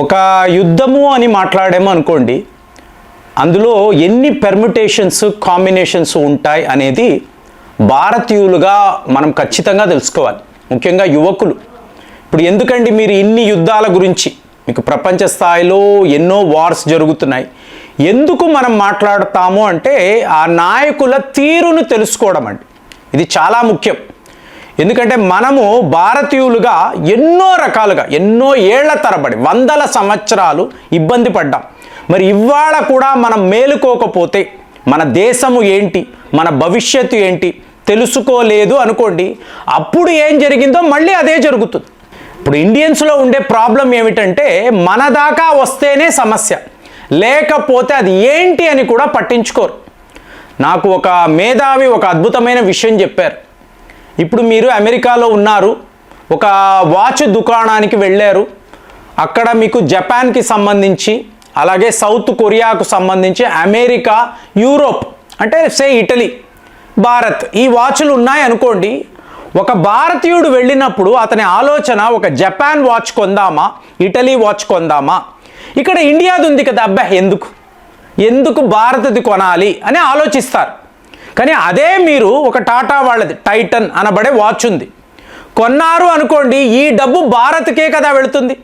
ఒక యుద్ధము అని మాట్లాడేమో అనుకోండి, అందులో ఎన్ని పెర్ముటేషన్స్ కాంబినేషన్స్ ఉంటాయి అనేది భారతీయులుగా మనం ఖచ్చితంగా తెలుసుకోవాలి. ముఖ్యంగా యువకులు. ఇప్పుడు ఎందుకండి మీరు ఇన్ని యుద్ధాల గురించి, మీకు ప్రపంచ స్థాయిలో ఎన్నో వార్స్ జరుగుతున్నాయి, ఎందుకు మనం మాట్లాడతాము అంటే ఆ నాయకుల తీరును తెలుసుకోవడం అండి. ఇది చాలా ముఖ్యం. ఎందుకంటే మనము భారతీయులుగా ఎన్నో రకాలుగా ఎన్నో ఏళ్ల తరబడి వందల సంవత్సరాలు ఇబ్బంది పడ్డాం. మరి ఇవాళ కూడా మనం మేలుకోకపోతే మన దేశము ఏంటి, మన భవిష్యత్తు ఏంటి తెలుసుకోలేదు అనుకోండి, అప్పుడు ఏం జరిగిందో మళ్ళీ అదే జరుగుతుంది. ఇప్పుడు ఇండియన్స్లో ఉండే ప్రాబ్లం ఏమిటంటే మన దాకా వస్తేనే సమస్య, లేకపోతే అది ఏంటి అని కూడా పట్టించుకోరు. నాకు ఒక మేధావి ఒక అద్భుతమైన విషయం చెప్పారు. ఇప్పుడు మీరు అమెరికాలో ఉన్నారు, ఒక వాచ్ దుకాణానికి వెళ్ళారు, అక్కడ మీకు జపాన్కి సంబంధించి, అలాగే సౌత్ కొరియాకు సంబంధించి, అమెరికా, యూరోప్ అంటే సే ఇటలీ, భారత్ ఈ వాచ్లు ఉన్నాయి అనుకోండి. ఒక భారతీయుడు వెళ్ళినప్పుడు అతని ఆలోచన ఒక జపాన్ వాచ్ కొందామా, ఇటలీ వాచ్ కొందామా, ఇక్కడ ఇండియాది ఉంది కదా, అబ్బా ఎందుకు భారత్ది కొనాలి అని ఆలోచిస్తారు. కానీ అదే మీరు ఒక టాటా వాళ్ళది టైటన్ అనబడే వాచ్ ఉంది కొన్నారు అనుకోండి, ఈ డబ్బు భారత్కే కదా వెళుతుంది,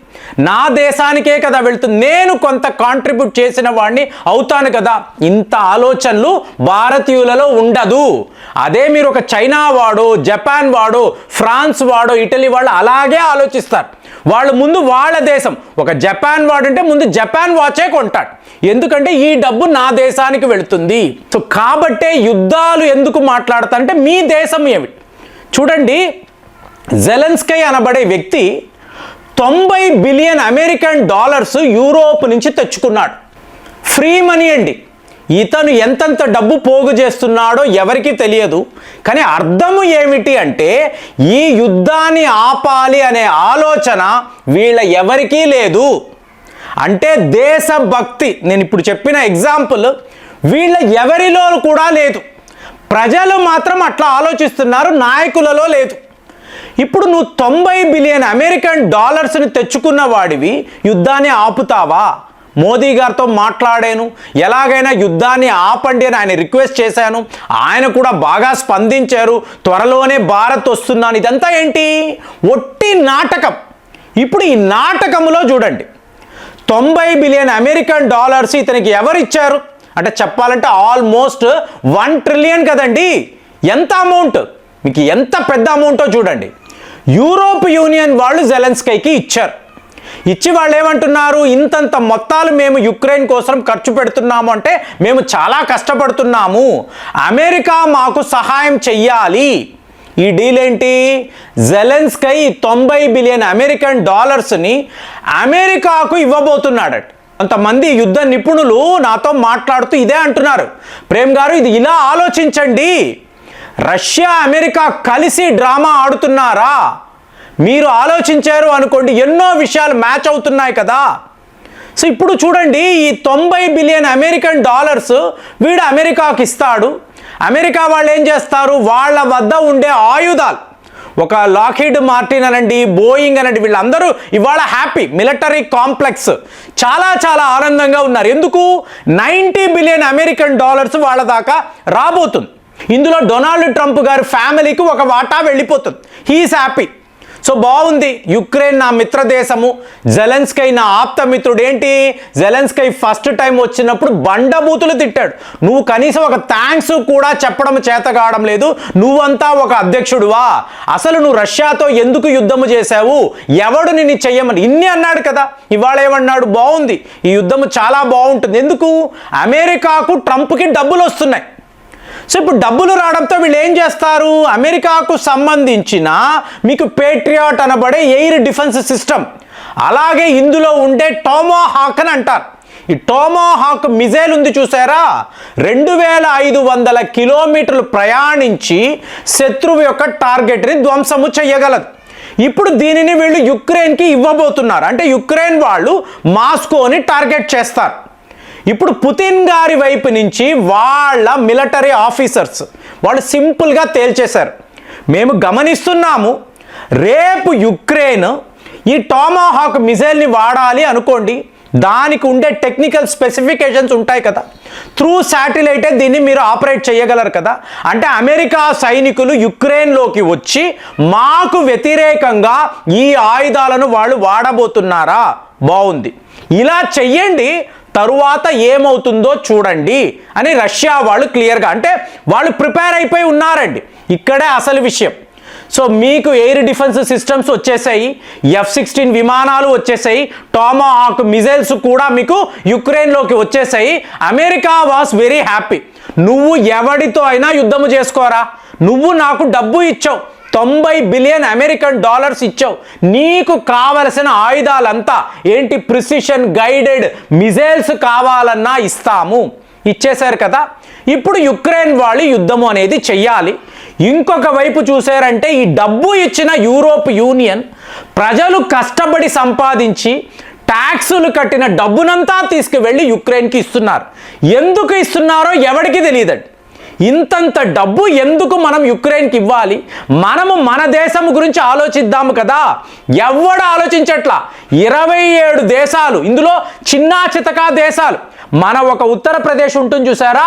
నా దేశానికే కదా వెళుతుంది, నేను కొంత కాంట్రిబ్యూట్ చేసిన వాడిని అవుతాను కదా. ఇంత ఆలోచనలు భారతీయులలో ఉండదు. అదే మీరు ఒక చైనా వాడో, జపాన్ వాడో, ఫ్రాన్స్ వాడో, ఇటలీ వాళ్ళు అలాగే ఆలోచిస్తారు. వాళ్ళు ముందు వాళ్ళ దేశం, ఒక జపాన్ వాడంటే ముందు జపాన్ వాచే కొంటాడు, ఎందుకంటే ఈ డబ్బు నా దేశానికి వెళుతుంది. సో కాబట్టే యుద్ధాలు ఎందుకు మాట్లాడతారంటే మీ దేశం ఏమిటి చూడండి. జెలెన్స్కీ అనబడే వ్యక్తి 90 బిలియన్ అమెరికన్ డాలర్స్ యూరోప్ నుంచి తెచ్చుకున్నాడు. ఫ్రీ మనీ అండి. ఇతను ఎంతెంత డబ్బు పోగు చేస్తున్నాడో ఎవరికీ తెలియదు. కానీ అర్థము ఏమిటి అంటే ఈ యుద్ధాన్ని ఆపాలి అనే ఆలోచన వీళ్ళ ఎవరికీ లేదు. అంటే దేశభక్తి, నేను ఇప్పుడు చెప్పిన ఎగ్జాంపుల్ వీళ్ళ ఎవరిలో కూడా లేదు. ప్రజలు మాత్రం అట్లా ఆలోచిస్తున్నారు, నాయకులలో లేదు. ఇప్పుడు నువ్వు 90 బిలియన్ అమెరికన్ డాలర్స్ని తెచ్చుకున్న వాడివి యుద్ధాన్ని ఆపుతావా? మోదీ గారితో మాట్లాడాను, ఎలాగైనా యుద్ధాన్ని ఆపండి అని ఆయన రిక్వెస్ట్ చేశాను, ఆయన కూడా బాగా స్పందించారు, త్వరలోనే భారత్ వస్తున్నాను. ఇదంతా ఏంటి? ఒట్టి నాటకం. ఇప్పుడు ఈ నాటకంలో చూడండి, 90 బిలియన్ అమెరికన్ డాలర్స్ ఇతనికి ఎవరు ఇచ్చారు అంటే చెప్పాలంటే ఆల్మోస్ట్ 1 ట్రిలియన్ కదండి. ఎంత అమౌంట్, మీకు ఎంత పెద్ద అమౌంటో చూడండి. యూరోప్ యూనియన్ వాళ్ళు జెలెన్స్కీకి ఇచ్చారు. ఇచ్చి వాళ్ళు ఏమంటున్నారు, ఇంతంత మొత్తాలు మేము యుక్రెయిన్ కోసం ఖర్చు పెడుతున్నాము అంటే మేము చాలా కష్టపడుతున్నాము, అమెరికా మాకు సహాయం చెయ్యాలి. ఈ డీల్ ఏంటి? జెలెన్స్కీ 90 బిలియన్ అమెరికన్ డాలర్స్ని అమెరికాకు ఇవ్వబోతున్నాడట. కొంతమంది యుద్ధ నిపుణులు నాతో మాట్లాడుతూ ఇదే అంటున్నారు, ప్రేమ్ గారు ఇది ఇలా ఆలోచించండి, రష్యా అమెరికా కలిసి డ్రామా ఆడుతున్నారా? మీరు ఆలోచించారు అనుకోండి, ఎన్నో విషయాలు మ్యాచ్ అవుతున్నాయి కదా. సో ఇప్పుడు చూడండి, ఈ 90 బిలియన్ అమెరికన్ డాలర్స్ వీడు అమెరికాకి ఇస్తాడు. అమెరికా వాళ్ళు ఏం చేస్తారు, వాళ్ళ వద్ద ఉండే ఆయుధాలు, ఒక లాక్హీడ్ మార్టిన్ అనండి, బోయింగ్ అనండి, వీళ్ళందరూ ఇవాళ హ్యాపీ, మిలిటరీ కాంప్లెక్స్ చాలా చాలా ఆనందంగా ఉన్నారు. ఎందుకు? 90 బిలియన్ అమెరికన్ డాలర్స్ వాళ్ళ దాకా రాబోతుంది. ఇందులో డొనాల్డ్ ట్రంప్ గారి ఫ్యామిలీకి ఒక వాటా వెళ్ళిపోతుంది. He is happy. సో బాగుంది, యుక్రెయిన్ నా మిత్ర దేశము, జెలెన్స్కీ నా ఆప్త మిత్రుడు. ఏంటి, జెలెన్స్కీ ఫస్ట్ టైం వచ్చినప్పుడు బండబూతులు తిట్టాడు. నువ్వు కనీసం ఒక థ్యాంక్స్ కూడా చెప్పడం చేత కావడం లేదు, నువ్వంతా ఒక అధ్యక్షుడువా, అసలు నువ్వు రష్యాతో ఎందుకు యుద్ధము చేశావు, ఎవడు నిన్ను చెయ్యమని ఇన్ని అన్నాడు కదా. ఇవాళ ఏమన్నాడు, బాగుంది ఈ యుద్ధము చాలా బాగుంటుంది. ఎందుకు? అమెరికాకు ట్రంప్కి డబ్బులు వస్తున్నాయి. సో ఇప్పుడు డబ్బులు రావడంతో వీళ్ళు ఏం చేస్తారు, అమెరికాకు సంబంధించిన మీకు పేట్రియాట్ అనబడే ఎయిర్ డిఫెన్స్ సిస్టమ్, అలాగే ఇందులో ఉండే టోమాహాక్ అని అంటారు. ఈ టోమాహాక్ మిజైల్ ఉంది చూసారా, 2500 కిలోమీటర్లు ప్రయాణించి శత్రువు యొక్క టార్గెట్ని ధ్వంసము చేయగలదు. ఇప్పుడు దీనిని వీళ్ళు యుక్రెయిన్కి ఇవ్వబోతున్నారు. అంటే యుక్రెయిన్ వాళ్ళు మాస్కోని టార్గెట్ చేస్తారు. ఇప్పుడు పుతిన్ గారి వైపు నుంచి వాళ్ళ మిలిటరీ ఆఫీసర్స్ వాళ్ళు సింపుల్గా తేల్చేశారు, మేము గమనిస్తున్నాము రేపు యుక్రెయిన్ ఈ టామాహాక్ మిసైల్ని వాడాలి అనుకోండి, దానికి ఉండే టెక్నికల్ స్పెసిఫికేషన్స్ ఉంటాయి కదా, త్రూ శాటిలైటే దీన్ని మీరు ఆపరేట్ చేయగలరు కదా. అంటే అమెరికా సైనికులు యుక్రెయిన్లోకి వచ్చి మాకు వ్యతిరేకంగా ఈ ఆయుధాలను వాళ్ళు వాడబోతున్నారా? బాగుంది, ఇలా చెయ్యండి, తరువాత ఏమవుతుందో చూడండి అని రష్యా వాళ్ళు క్లియర్గా, అంటే వాళ్ళు ప్రిపేర్ అయిపోయి ఉన్నారండి. ఇక్కడే అసలు విషయం. సో మీకు ఎయిర్ డిఫెన్స్ సిస్టమ్స్ వచ్చేసాయి, F-16 విమానాలు వచ్చేసాయి, టామాహాక్ మిజైల్స్ కూడా మీకు యుక్రెయిన్లోకి వచ్చేసాయి. America was very happy. నువ్వు ఎవడితో అయినా యుద్ధము చేసుకోరా, నువ్వు నాకు డబ్బు ఇచ్చావు, 90 బిలియన్ అమెరికన్ డాలర్స్ ఇచ్చావు, నీకు కావలసిన ఆయుధాలంతా ఏంటి, ప్రిసిషన్ గైడెడ్ మిజైల్స్ కావాలన్నా ఇస్తాము, ఇచ్చేశారు కదా. ఇప్పుడు యుక్రెయిన్ వాళ్ళు యుద్ధము అనేది చెయ్యాలి. ఇంకొక వైపు చూసారంటే ఈ డబ్బు ఇచ్చిన యూరోప్ యూనియన్ ప్రజలు కష్టపడి సంపాదించి ట్యాక్సులు కట్టిన డబ్బునంతా తీసుకువెళ్ళి యుక్రెయిన్కి ఇస్తున్నారు. ఎందుకు ఇస్తున్నారో ఎవరికి తెలియదండి. ఇంతంత డబ్బు ఎందుకు మనం యుక్రెయిన్కి ఇవ్వాలి? మనము మన దేశం గురించి ఆలోచిద్దాము కదా. ఎవడు ఆలోచించట్లా. 27 దేశాలు, ఇందులో చిన్నా చితకా దేశాలు, మన ఒక ఉత్తరప్రదేశ్ ఉంటుంది చూసారా,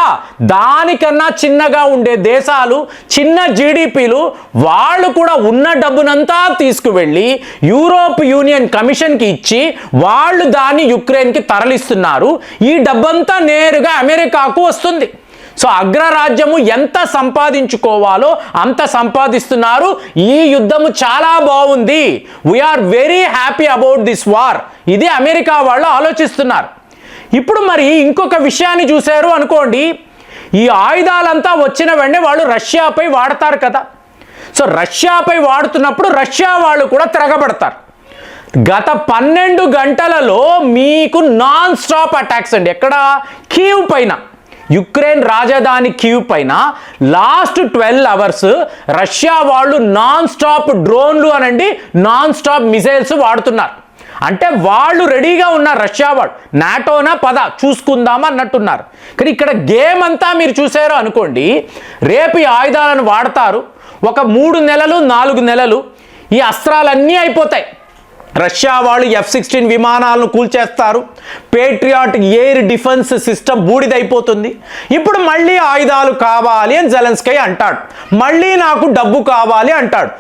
దానికన్నా చిన్నగా ఉండే దేశాలు, చిన్న జీడిపిలు, వాళ్ళు కూడా ఉన్న డబ్బునంతా తీసుకువెళ్ళి యూరోప్ యూనియన్ కమిషన్కి ఇచ్చి వాళ్ళు దాన్ని యుక్రెయిన్కి తరలిస్తున్నారు. ఈ డబ్బంతా నేరుగా అమెరికాకు వస్తుంది. సో అగ్రరాజ్యము ఎంత సంపాదించుకోవాలో అంత సంపాదిస్తున్నారు. ఈ యుద్ధము చాలా బాగుంది, we are very happy about this war, ఇది అమెరికా వాళ్ళు ఆలోచిస్తున్నారు. ఇప్పుడు మరి ఇంకొక విషయాన్ని చూశారు అనుకోండి, ఈ ఆయుధాలంతా వచ్చిన వెంటనే వాళ్ళు రష్యాపై వాడతారు కదా. సో రష్యాపై వాడుతున్నప్పుడు రష్యా వాళ్ళు కూడా తిరగబడతారు. గత 12 గంటలలో మీకు నాన్ స్టాప్ అటాక్స్ అండి. ఎక్కడ? కీవ్ పైన, యుక్రెయిన్ రాజధాని కీవ్ పైన లాస్ట్ 12 అవర్స్ రష్యా వాళ్ళు నాన్ స్టాప్ డ్రోన్లు అనండి, నాన్ స్టాప్ మిసైల్స్ వాడుతున్నారు. అంటే వాళ్ళు రెడీగా ఉన్నారు రష్యా వాళ్ళు, నాటోనా పద చూసుకుందామా అన్నట్టున్నారు. కానీ ఇక్కడ గేమ్ అంతా మీరు చూసారో అనుకోండి, రేపు ఈ ఆయుధాలను వాడతారు, ఒక 3 నెలలు 4 నెలలు ఈ అస్త్రాలన్నీ అయిపోతాయి. రష్యా వాళ్ళు F-16 విమానాలను కూల్చేస్తారు, పేట్రియాట్ ఎయిర్ డిఫెన్స్ సిస్టమ్ బూడిదైపోతుంది. ఇప్పుడు మళ్ళీ ఆయుధాలు కావాలి అని జెలెన్స్కీ అంటాడు, మళ్ళీ నాకు డబ్బు కావాలి అంటాడు.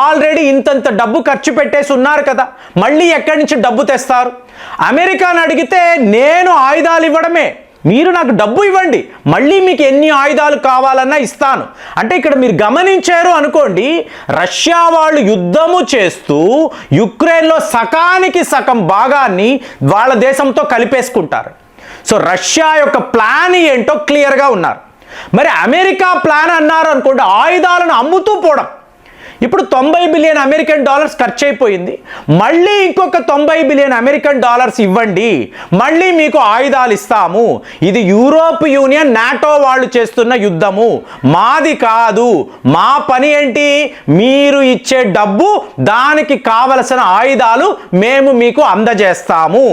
ఆల్రెడీ ఇంతంత డబ్బు ఖర్చు పెట్టేసి ఉన్నారు కదా, మళ్ళీ ఎక్కడి నుంచి డబ్బు తెస్తారు? అమెరికాను అడిగితే నేను ఆయుధాలు ఇవ్వడమే, మీరు నాకు డబ్బు ఇవ్వండి, మళ్ళీ మీకు ఎన్ని ఆయుధాలు కావాలన్నా ఇస్తాను. అంటే ఇక్కడ మీరు గమనించారు అనుకోండి, రష్యా వాళ్ళు యుద్ధము చేస్తూ యుక్రెయిన్లో సకానికి సగం భాగాన్ని వాళ్ళ దేశంతో కలిపేసుకుంటారు. సో రష్యా యొక్క ప్లాన్ ఏంటో క్లియర్గా ఉన్నారు. మరి అమెరికా ప్లాన్ అన్నారు అనుకోండి, ఆయుధాలను అమ్ముతూ పోవడం. ఇప్పుడు 90 బిలియన్ అమెరికన్ డాలర్స్ ఖర్చు అయిపోయింది, మళ్ళీ ఇంకొక 90 బిలియన్ అమెరికన్ డాలర్స్ ఇవ్వండి, మళ్ళీ మీకు ఆయుధాలు ఇస్తాము. ఇది యూరోప్ యూనియన్ నాటో వాళ్ళు చేస్తున్న యుద్ధము, మాది కాదు. మా పని ఏంటి? మీరు ఇచ్చే డబ్బు, దానికి కావలసిన ఆయుధాలు మేము మీకు అందజేస్తాము,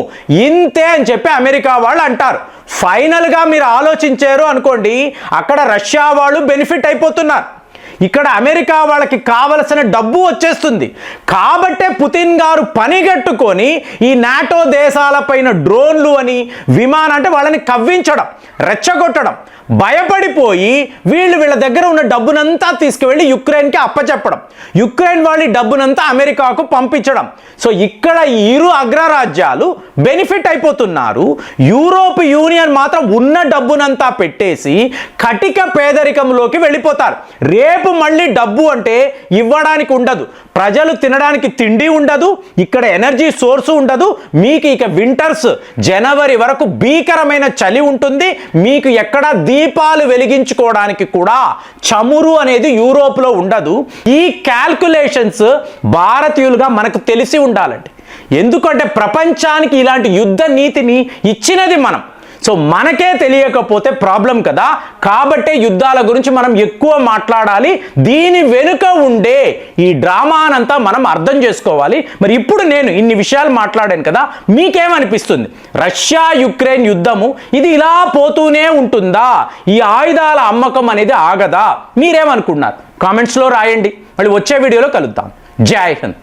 ఇంతే అని చెప్పి అమెరికా వాళ్ళు అంటారు. ఫైనల్గా మీరు ఆలోచించారు అనుకోండి, అక్కడ రష్యా వాళ్ళు బెనిఫిట్ అయిపోతున్నారు, ఇక్కడ అమెరికా వాళ్ళకి కావలసిన డబ్బు వచ్చేస్తుంది. కాబట్టే పుతిన్ గారు పనిగట్టుకొని ఈ నాటో దేశాలపైన డ్రోన్లు అని విమానం అంటే వాళ్ళని కవ్వించడం, రెచ్చగొట్టడం, భయపడిపోయి వీళ్ళ దగ్గర ఉన్న డబ్బునంతా తీసుకువెళ్ళి యుక్రెయిన్కి అప్పచెప్పడం, యుక్రెయిన్ వాళ్ళ డబ్బునంతా అమెరికాకు పంపించడం. సో ఇక్కడ ఇరు అగ్రరాజ్యాలు బెనిఫిట్ అయిపోతున్నారు. యూరోప్ యూనియన్ మాత్రం ఉన్న డబ్బునంతా పెట్టేసి కటిక పేదరికంలోకి వెళ్ళిపోతారు. రేపు మళ్ళీ డబ్బు అంటే ఇవ్వడానికి ఉండదు, ప్రజలు తినడానికి తిండి ఉండదు, ఇక్కడ ఎనర్జీ సోర్సు ఉండదు, మీకు ఇక వింటర్స్ జనవరి వరకు భీకరమైన చలి ఉంటుంది, మీకు ఎక్కడ దీపాలు వెలిగించుకోవడానికి కూడా చమురు అనేది యూరోప్లో ఉండదు. ఈ క్యాల్కులేషన్స్ భారతీయులుగా మనకు తెలిసి ఉండాలండి. ఎందుకంటే ప్రపంచానికి ఇలాంటి యుద్ధ నీతిని ఇచ్చినది మనం. సో మనకే తెలియకపోతే ప్రాబ్లం కదా. కాబట్టే యుద్ధాల గురించి మనం ఎక్కువ మాట్లాడాలి, దీని వెనుక ఉండే ఈ డ్రామానంతా మనం అర్థం చేసుకోవాలి. మరి ఇప్పుడు నేను ఇన్ని విషయాలు మాట్లాడాను కదా, మీకేమనిపిస్తుంది? రష్యా యుక్రెయిన్ యుద్ధము ఇది ఇలా పోతూనే ఉంటుందా? ఈ ఆయుధాల అమ్మకం అనేది ఆగదా? మీరేమనుకుంటున్నారు? కామెంట్స్లో రాయండి. మళ్ళీ వచ్చే వీడియోలో కలుద్దాం. జై హింద్.